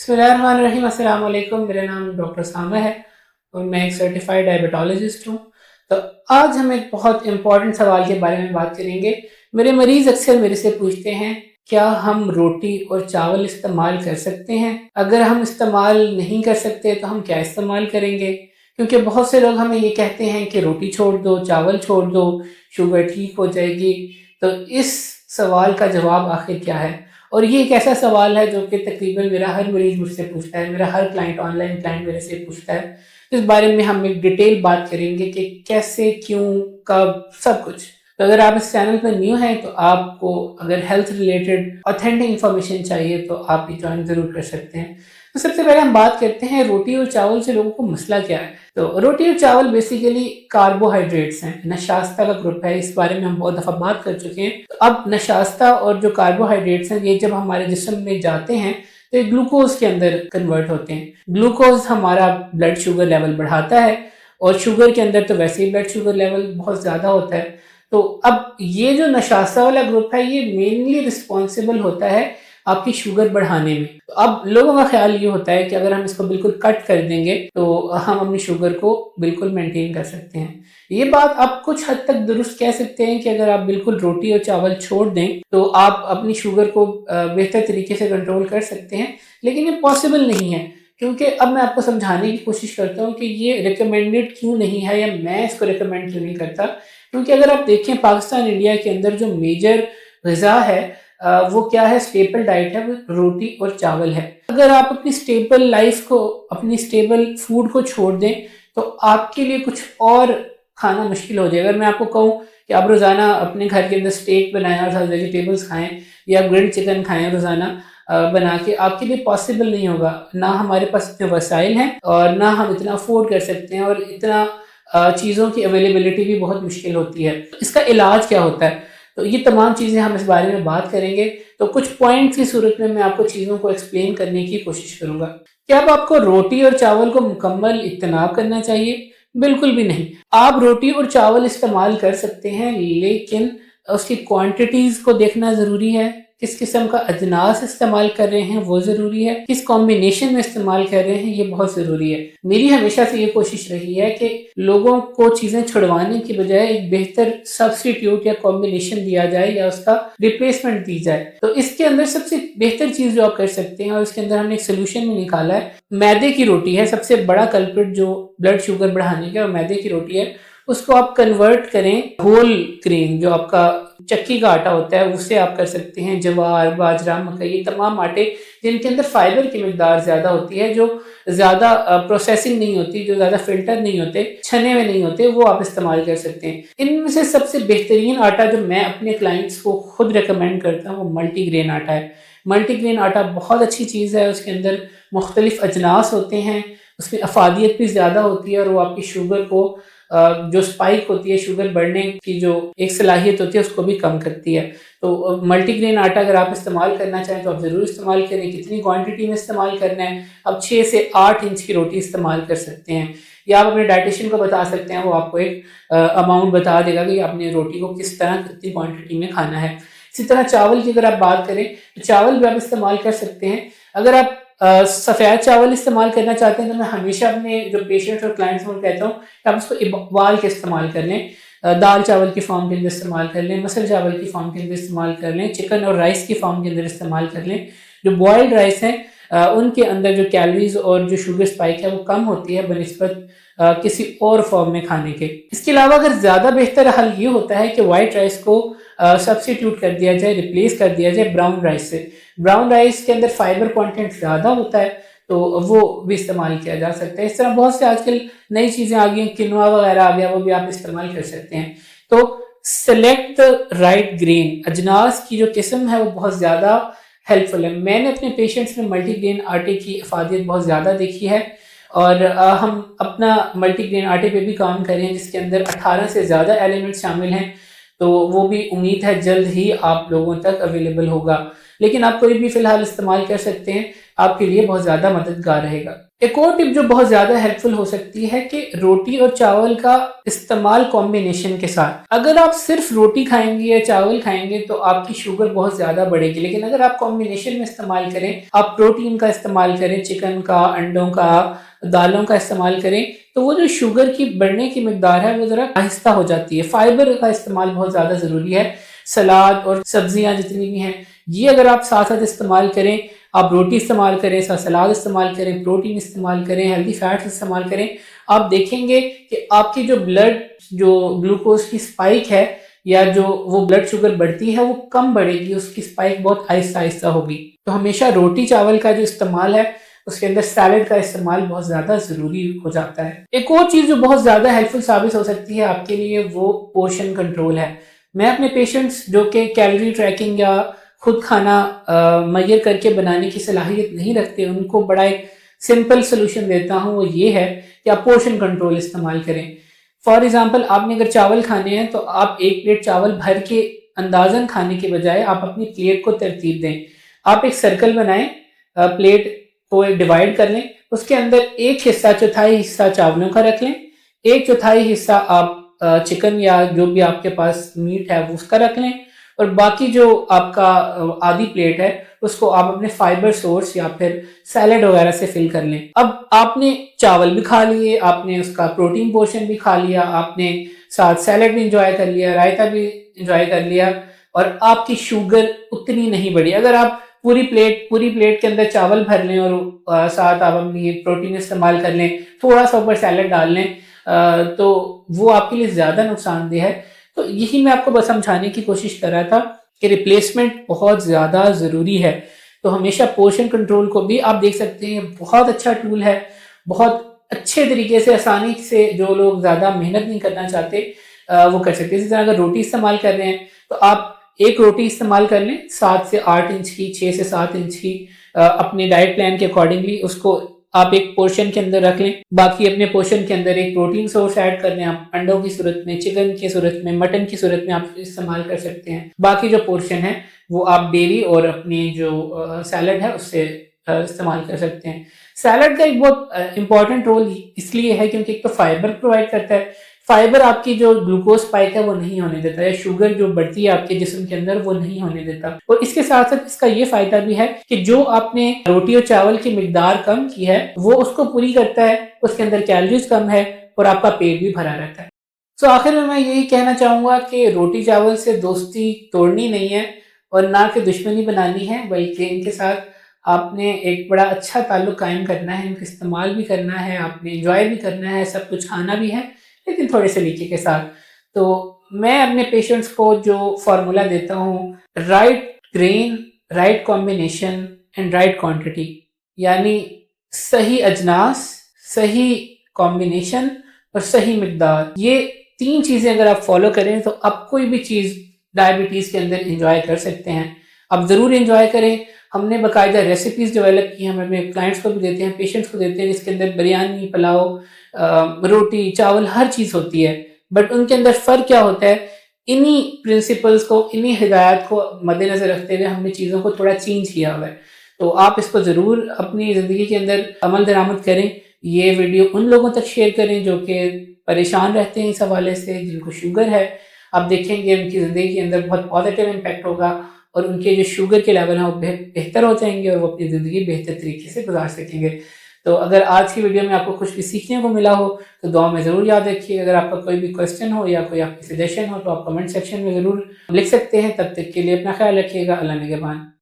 बिस्मिल्लाहिर्रहमानिर्रहीम। अस्सलाम वालेकुम। मेरा नाम डॉक्टर सामा है और मैं एक सर्टिफाइड डायबिटोलॉजिस्ट हूँ। तो आज हम एक बहुत इम्पोर्टेंट सवाल के बारे में बात करेंगे। मेरे मरीज़ अक्सर मेरे से पूछते हैं, क्या हम रोटी और चावल इस्तेमाल कर सकते हैं? अगर हम इस्तेमाल नहीं कर सकते तो हम क्या इस्तेमाल करेंगे? क्योंकि बहुत से लोग हमें ये कहते हैं कि रोटी छोड़ दो, चावल छोड़ दो, शुगर ठीक हो जाएगी। तो इस सवाल का जवाब आखिर क्या है? और ये एक ऐसा सवाल है जो कि तकरीबन मेरा हर मरीज़ मुझसे पूछता है, मेरा हर क्लाइंट, ऑनलाइन क्लाइंट मेरे से पूछता है। इस बारे में हम एक डिटेल बात करेंगे कि कैसे, क्यों, कब, सब कुछ। तो अगर आप इस चैनल पर न्यू हैं तो आपको अगर हेल्थ रिलेटेड ऑथेंटिक इन्फॉर्मेशन चाहिए तो आप ये ज्वाइन ज़रूर कर सकते हैं। तो सबसे पहले हम बात करते हैं रोटी और चावल से लोगों को मसला क्या है। तो रोटी और चावल बेसिकली कार्बोहाइड्रेट्स हैं, नशास्ता का ग्रुप है। इस बारे में हम बहुत दफ़ा बात कर चुके हैं। तो अब नशास्ता और जो कार्बोहाइड्रेट्स हैं, ये जब हमारे जिस्म में जाते हैं तो ये ग्लूकोज के अंदर कन्वर्ट होते हैं। ग्लूकोज हमारा ब्लड शुगर लेवल बढ़ाता है और शुगर के अंदर तो वैसे ही ब्लड शुगर लेवल बहुत ज़्यादा होता है। तो अब ये जो नशास्ता वाला ग्रुप है, ये मेनली रिस्पॉन्सिबल होता है आपकी शुगर बढ़ाने में। तो अब लोगों का ख्याल ये होता है कि अगर हम इसको बिल्कुल कट कर देंगे तो हम अपनी शुगर को बिल्कुल मेंटेन कर सकते हैं। ये बात आप कुछ हद तक दुरुस्त कह सकते हैं कि अगर आप बिल्कुल रोटी और चावल छोड़ दें तो आप अपनी शुगर को बेहतर तरीके से कंट्रोल कर सकते हैं, लेकिन ये पॉसिबल नहीं है। क्योंकि अब मैं आपको समझाने की कोशिश करता हूँ कि ये रिकमेंडेड क्यों नहीं है या मैं इसको रिकमेंड क्यों नहीं करता। क्योंकि अगर आप देखें पाकिस्तान, इंडिया के अंदर जो मेजर ग़िज़ा है वो क्या है, स्टेपल डाइट है, वो रोटी और चावल है। अगर आप अपनी स्टेबल लाइफ को, अपनी स्टेबल फूड को छोड़ दें तो आपके लिए कुछ और खाना मुश्किल हो जाएगा। अगर मैं आपको कहूँ कि आप रोज़ाना अपने घर के अंदर स्टेक बनाएं और साथ वेजिटेबल्स खाएं या ग्रिल्ड चिकन खाएं रोज़ाना बना के, आपके लिए पॉसिबल नहीं होगा। ना हमारे पास इतने वसाइल हैं और ना हम इतना अफोर्ड कर सकते हैं, और इतना चीज़ों की अवेलेबिलिटी भी बहुत मुश्किल होती है। इसका इलाज क्या होता है, तो ये तमाम चीज़ें हम इस बारे में बात करेंगे। तो कुछ पॉइंट्स की सूरत में मैं आपको चीज़ों को एक्सप्लेन करने की कोशिश करूँगा। क्या अब आपको रोटी और चावल को मुकम्मल इज्तनाब करना चाहिए? बिल्कुल भी नहीं। आप रोटी और चावल इस्तेमाल कर सकते हैं, लेकिन उसकी क्वांटिटीज़ को देखना ज़रूरी है। किस किस्म का अजनास इस्तेमाल कर रहे हैं वो ज़रूरी है, किस कॉम्बिनेशन में इस्तेमाल कर रहे हैं ये बहुत ज़रूरी है। मेरी हमेशा से ये कोशिश रही है कि लोगों को चीज़ें छुड़वाने की बजाय एक बेहतर सब्स्टिट्यूट या कॉम्बिनेशन दिया जाए या उसका रिप्लेसमेंट दी जाए। तो इसके अंदर सबसे बेहतर चीज़ जो आप कर सकते हैं, और इसके अंदर हमने एक सोल्यूशन भी निकाला है, मैदे की रोटी है। सबसे बड़ा कल्प्रिट जो ब्लड शुगर बढ़ाने का, मैदे की रोटी है। उसको आप कन्वर्ट करें होल ग्रेन, जो आपका चक्की का आटा होता है, उससे आप कर सकते हैं। जवार, बाजरा, मकई, ये तमाम आटे जिनके अंदर फाइबर की मिकदार ज़्यादा होती है, जो ज़्यादा प्रोसेसिंग नहीं होती, जो ज़्यादा फिल्टर नहीं होते, छने में नहीं होते, वो आप इस्तेमाल कर सकते हैं। इनमें से सबसे बेहतरीन आटा जो मैं अपने क्लाइंट्स को खुद रिकमेंड करता हूँ वो मल्टीग्रेन आटा है। मल्टीग्रेन आटा बहुत अच्छी चीज़ है। उसके अंदर मुख्तलिफ अजनास होते हैं, उसमें अफादियत भी ज़्यादा होती है और वो आपकी शुगर को, जो स्पाइक होती है, शुगर बढ़ने की जो एक सलाहियत होती है, उसको भी कम करती है। तो मल्टीग्रेन आटा अगर आप इस्तेमाल करना चाहें तो आप ज़रूर इस्तेमाल करें। कितनी क्वांटिटी में इस्तेमाल करना है, आप 6 से 8 इंच की रोटी इस्तेमाल कर सकते हैं, या आप अपने डाइटिशियन को बता सकते हैं, वो आपको एक अमाउंट बता देगा कि आपने रोटी को किस तरह, कितनी क्वान्टिटी में खाना है। इसी तरह चावल की अगर आप बात करें तो चावल भी आप इस्तेमाल कर सकते हैं। अगर आप सफ़ेद चावल इस्तेमाल करना चाहते हैं तो मैं हमेशा अपने जो पेशेंट्स और क्लाइंट्स को कहता हूँ कि आप उसको उबाल के इस्तेमाल कर लें। दाल चावल की फॉर्म के अंदर इस्तेमाल कर लें, मसल चावल की फॉर्म के अंदर इस्तेमाल कर लें, चिकन और राइस की फॉर्म के अंदर इस्तेमाल कर लें। जो बॉयल्ड राइस हैं उनके अंदर जो कैलोरीज और जो शुगर स्पाइक है वो कम होती है बनिस्बत किसी और फॉर्म में खाने के। इसके अलावा अगर ज़्यादा बेहतर हल ये होता है कि वाइट राइस को सब्स्टिट्यूट कर दिया जाए, रिप्लेस कर दिया जाए ब्राउन राइस से। ब्राउन राइस के अंदर फाइबर कंटेंट ज़्यादा होता है, तो वो भी इस्तेमाल किया जा सकता है। इस तरह बहुत से आजकल नई चीज़ें आ गई हैं, किनवा वगैरह आ गया, वो भी आप इस्तेमाल कर सकते हैं। तो select the right grain, Ajnas की जो किस्म है वो बहुत ज़्यादा हेल्पफुल है। मैंने अपने पेशेंट्स में मल्टीग्रेन आटे की अफादियत बहुत ज़्यादा देखी है, और हम अपना मल्टीग्रेन आटे पे भी काम कर रहे हैं जिसके अंदर 18 से ज़्यादा एलिमेंट्स शामिल हैं। तो वो भी उम्मीद है जल्द ही आप लोगों तक अवेलेबल होगा। लेकिन आप कोई भी फ़िलहाल इस्तेमाल कर सकते हैं। آپ کے لیے بہت زیادہ مددگار رہے گا۔ ایک اور ٹپ جو بہت زیادہ ہیلپ فل ہو سکتی ہے کہ روٹی اور چاول کا استعمال کمبینیشن کے ساتھ۔ اگر آپ صرف روٹی کھائیں گے یا چاول کھائیں گے تو آپ کی شوگر بہت زیادہ بڑھے گی، لیکن اگر آپ کمبینیشن میں استعمال کریں، آپ پروٹین کا استعمال کریں، چکن کا، انڈوں کا، دالوں کا استعمال کریں، تو وہ جو شوگر کی بڑھنے کی مقدار ہے وہ ذرا آہستہ ہو جاتی ہے۔ فائبر کا استعمال بہت زیادہ ضروری ہے۔ سلاد اور سبزیاں جتنی بھی ہیں یہ اگر آپ ساتھ ساتھ استعمال کریں، آپ روٹی استعمال کریں، سلاد استعمال کریں، پروٹین استعمال کریں، ہیلدی فیٹس استعمال کریں، آپ دیکھیں گے کہ آپ کی جو گلوکوز کی سپائک ہے یا جو وہ بلڈ شوگر بڑھتی ہے وہ کم بڑھے گی، اس کی سپائک بہت آہستہ آہستہ ہوگی۔ تو ہمیشہ روٹی چاول کا جو استعمال ہے اس کے اندر سیلڈ کا استعمال بہت زیادہ ضروری ہو جاتا ہے۔ ایک اور چیز جو بہت زیادہ ہیلپ فل ثابت ہو سکتی ہے آپ کے لیے وہ پورشن کنٹرول ہے۔ میں اپنے پیشنٹس جو کہ کیلوری ٹریکنگ یا خود کھانا میئر کر کے بنانے کی صلاحیت نہیں رکھتے، ان کو بڑا ایک سمپل سلوشن دیتا ہوں، وہ یہ ہے کہ آپ پورشن کنٹرول استعمال کریں۔ فار ایگزامپل آپ نے اگر چاول کھانے ہیں تو آپ ایک پلیٹ چاول بھر کے اندازاً کھانے کے بجائے آپ اپنی پلیٹ کو ترتیب دیں۔ آپ ایک سرکل بنائیں، پلیٹ کو ڈیوائڈ کر لیں، اس کے اندر ایک حصہ، چوتھائی حصہ چاولوں کا رکھ لیں، ایک چوتھائی حصہ آپ چکن یا جو بھی آپ کے پاس میٹ ہے وہ اس کا رکھ لیں، اور باقی جو آپ کا آدھی پلیٹ ہے اس کو آپ اپنے فائبر سورس یا پھر سیلڈ وغیرہ سے فل کر لیں۔ اب آپ نے چاول بھی کھا لیے، آپ نے اس کا پروٹین پورشن بھی کھا لیا، آپ نے ساتھ سیلڈ بھی انجوائے کر لیا، رائتا بھی انجوائے کر لیا، اور آپ کی شوگر اتنی نہیں بڑھی۔ اگر آپ پوری پلیٹ کے اندر چاول بھر لیں اور ساتھ آپ اپنی پروٹین استعمال کر لیں، تھوڑا سا اوپر سیلڈ ڈال لیں، تو وہ آپ کے لیے زیادہ نقصان دہ ہے۔ تو یہی میں آپ کو بس سمجھانے کی کوشش کر رہا تھا کہ ریپلیسمنٹ بہت زیادہ ضروری ہے۔ تو ہمیشہ پورشن کنٹرول کو بھی آپ دیکھ سکتے ہیں، بہت اچھا ٹول ہے، بہت اچھے طریقے سے، آسانی سے جو لوگ زیادہ محنت نہیں کرنا چاہتے وہ کر سکتے ہیں۔ اسی طرح اگر روٹی استعمال کر رہے ہیں تو آپ ایک روٹی استعمال کر لیں 7 سے 8 انچ کی، 6 سے 7 انچ کی، اپنے ڈائٹ پلان کے اکارڈنگلی اس کو آپ ایک پورشن کے اندر رکھ لیں، باقی اپنے پورشن کے اندر ایک پروٹین سورس ایڈ کر لیں، آپ انڈوں کی صورت میں، چکن کی صورت میں، مٹن کی صورت میں آپ استعمال کر سکتے ہیں۔ باقی جو پورشن ہے وہ آپ ڈیری اور اپنی جو سیلڈ ہے اس سے استعمال کر سکتے ہیں۔ سیلڈ کا ایک بہت امپورٹنٹ رول اس لیے ہے کیونکہ ایک تو فائبر پرووائڈ کرتا ہے، فائبر آپ کی جو گلوکوز اسپائک ہے وہ نہیں ہونے دیتا ہے، شوگر جو بڑھتی ہے آپ کے جسم کے اندر وہ نہیں ہونے دیتا، اور اس کے ساتھ ساتھ اس کا یہ فائدہ بھی ہے کہ جو آپ نے روٹی اور چاول کی مقدار کم کی ہے وہ اس کو پوری کرتا ہے، اس کے اندر کیلوریز کم ہے اور آپ کا پیٹ بھی بھرا رہتا ہے۔ سو آخر میں یہی کہنا چاہوں گا کہ روٹی چاول سے دوستی توڑنی نہیں ہے اور نہ کہ دشمنی بنانی ہے، بلکہ ان کے ساتھ آپ نے ایک بڑا اچھا تعلق قائم کرنا ہے، ان کا استعمال بھی کرنا ہے، آپ نے انجوائے بھی کرنا ہے، سب کچھ کھانا بھی ہے، لیکن تھوڑے سلیقے کے ساتھ۔ تو میں اپنے پیشنٹس کو جو فارمولا دیتا ہوں، right green, right combination and right quantity, یعنی صحیح اجناس، صحیح کمبینیشن اور صحیح مقدار، یہ 3 چیزیں اگر آپ فالو کریں تو آپ کوئی بھی چیز ڈائبٹیز کے اندر انجوائے کر سکتے ہیں۔ آپ ضرور انجوائے کریں۔ ہم نے باقاعدہ ریسیپیز ڈیولپ کی ہیں، ہم اپنے کلائنٹس کو بھی دیتے ہیں، پیشنٹس کو دیتے ہیں، جس کے اندر بریانی، پلاؤ، روٹی، چاول، ہر چیز ہوتی ہے، بٹ ان کے اندر فرق کیا ہوتا ہے؟ انہی پرنسپلز کو، انہی ہدایات کو مد نظر رکھتے ہوئے ہم نے چیزوں کو تھوڑا چینج کیا ہوا ہے۔ تو آپ اس کو ضرور اپنی زندگی کے اندر عمل درآمد کریں۔ یہ ویڈیو ان لوگوں تک شیئر کریں جو کہ پریشان رہتے ہیں اس حوالے سے، جن کو شوگر ہے۔ آپ دیکھیں گے ان کی زندگی کے اندر بہت پازیٹیو امپیکٹ ہوگا، اور ان کے جو شوگر کے لیول ہیں وہ بہتر ہو جائیں گے، اور وہ اپنی زندگی بہتر طریقے سے گزار سکیں گے۔ تو اگر آج کی ویڈیو میں آپ کو کچھ بھی سیکھنے کو ملا ہو تو دعا میں ضرور یاد رکھیے۔ اگر آپ کا کوئی بھی کوسچن ہو یا کوئی آپ کی سجیشن ہو تو آپ کمنٹ سیکشن میں ضرور لکھ سکتے ہیں۔ تب تک کے لیے اپنا خیال رکھیے گا۔ اللہ نگہبان۔